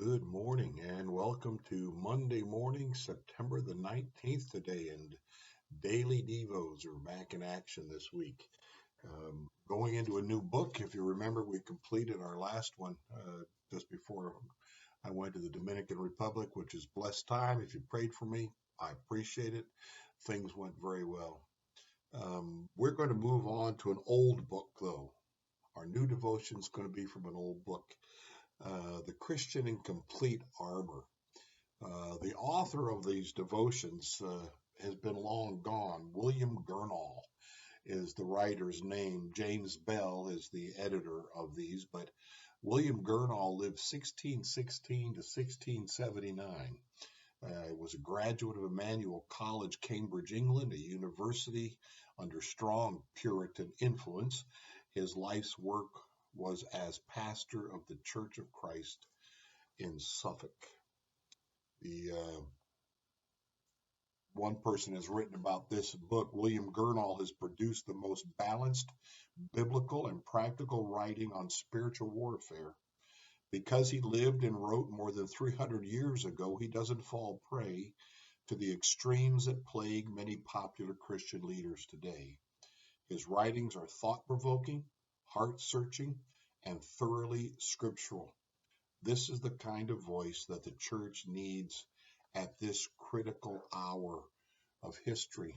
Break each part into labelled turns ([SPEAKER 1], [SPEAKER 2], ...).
[SPEAKER 1] Good morning and welcome to Monday morning, September the 19th today. And daily Devos are back in action this week. Going into a new book. If you remember, we completed our last one just before I went to the Dominican Republic, which is blessed time. If you prayed for me, I appreciate it. Things went very well. We're going to move on to an old book, though. Our new devotion is going to be from an old book. The Christian in Complete Armor. The author of these devotions has been long gone. William Gurnall is the writer's name. James Bell is the editor of these, but William Gurnall lived 1616 to 1679. He was a graduate of Emmanuel College, Cambridge, England, a university under strong Puritan influence. His life's work was as pastor of the Church of Christ in Suffolk. The one person has written about this book. William Gurnall has produced the most balanced, biblical, and practical writing on spiritual warfare. Because he lived and wrote more than 300 years ago, he doesn't fall prey to the extremes that plague many popular Christian leaders today. His writings are thought-provoking, heart-searching, and thoroughly scriptural. This is the kind of voice that the church needs at this critical hour of history.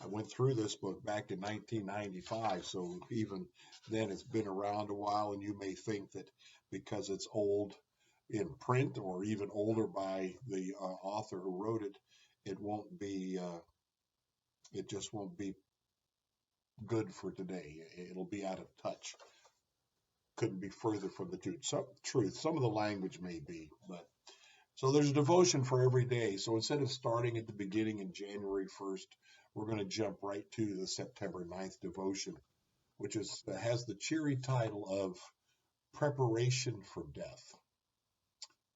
[SPEAKER 1] I went through this book back in 1995, so even then it's been around a while, and you may think that because it's old in print or even older by the author who wrote it, it just won't be good for today. It'll be out of touch. Couldn't be further from the truth. Some of the language may be, but so there's a devotion for every day. So instead of starting at the beginning in January 1st, we're going to jump right to the September 9th devotion, which has the cheery title of Preparation for Death.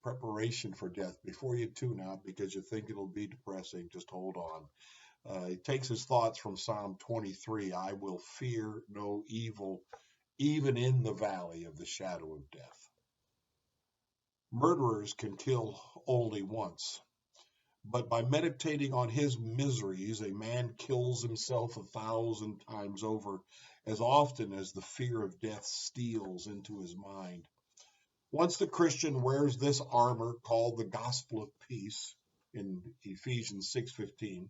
[SPEAKER 1] Preparation for Death. Before you tune out because you think it'll be depressing, just hold on. He takes his thoughts from Psalm 23. I will fear no evil, even in the valley of the shadow of death. Murderers can kill only once, but by meditating on his miseries, a man kills himself 1,000 times over, as often as the fear of death steals into his mind. Once the Christian wears this armor called the gospel of peace in Ephesians 6:15,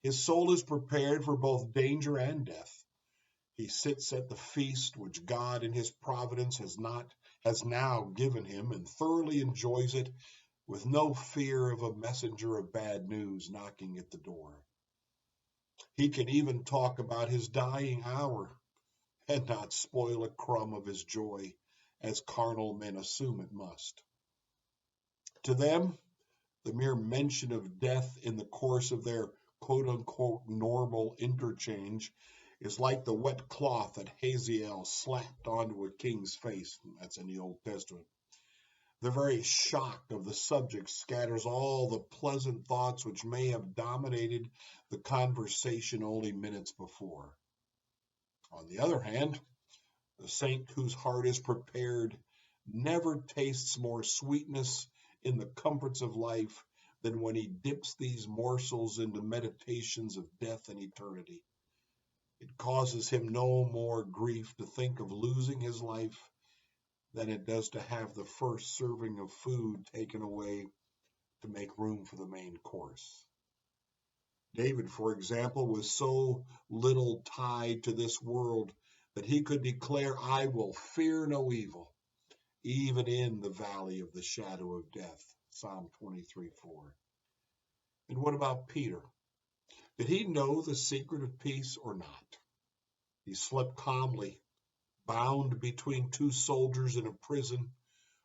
[SPEAKER 1] his soul is prepared for both danger and death. He sits at the feast which God in his providence has now given him and thoroughly enjoys it with no fear of a messenger of bad news knocking at the door. He can even talk about his dying hour and not spoil a crumb of his joy, as carnal men assume it must. To them, the mere mention of death in the course of their quote-unquote normal interchange is like the wet cloth that Hazael slapped onto a king's face. That's in the Old Testament. The very shock of the subject scatters all the pleasant thoughts which may have dominated the conversation only minutes before. On the other hand, the saint whose heart is prepared never tastes more sweetness in the comforts of life than when he dips these morsels into meditations of death and eternity. It causes him no more grief to think of losing his life than it does to have the first serving of food taken away to make room for the main course. David, for example, was so little tied to this world that he could declare, I will fear no evil, even in the valley of the shadow of death, Psalm 23:4. And what about Peter? Did he know the secret of peace or not? He slept calmly, bound between two soldiers in a prison,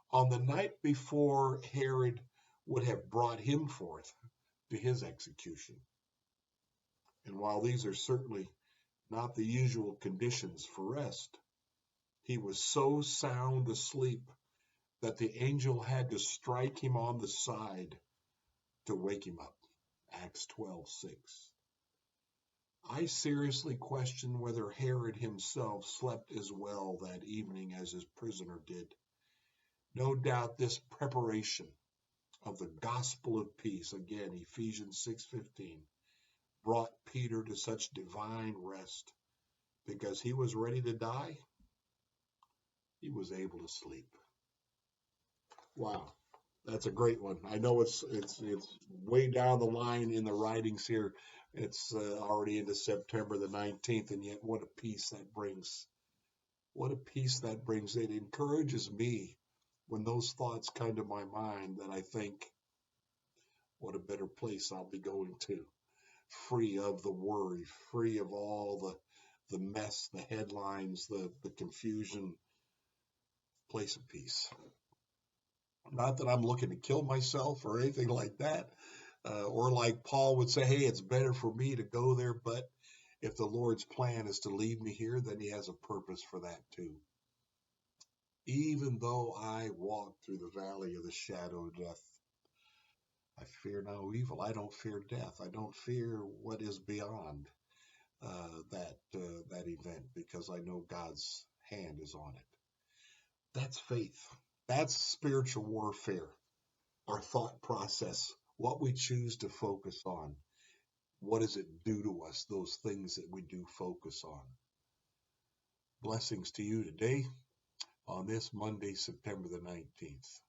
[SPEAKER 1] on the night before Herod would have brought him forth to his execution. And while these are certainly not the usual conditions for rest, he was so sound asleep that the angel had to strike him on the side to wake him up. Acts 12:6. I seriously question whether Herod himself slept as well that evening as his prisoner did. No doubt this preparation of the gospel of peace, again, Ephesians 6:15, brought Peter to such divine rest because he was ready to die. He was able to sleep. Wow, that's a great one. I know it's way down the line in the writings here. It's already into September the 19th, and yet what a peace that brings. What a peace that brings. It encourages me when those thoughts come to my mind that I think, what a better place I'll be going to. Free of the worry, free of all the mess, the headlines, the confusion, place of peace. Not that I'm looking to kill myself or anything like that, or like Paul would say, hey, it's better for me to go there, but if the Lord's plan is to leave me here, then he has a purpose for that too. Even though I walk through the valley of the shadow of death, I fear no evil. I don't fear death. I don't fear what is beyond that event because I know God's hand is on it. That's faith. That's spiritual warfare. Our thought process, what we choose to focus on. What does it do to us? Those things that we do focus on. Blessings to you today on this Monday, September the 19th.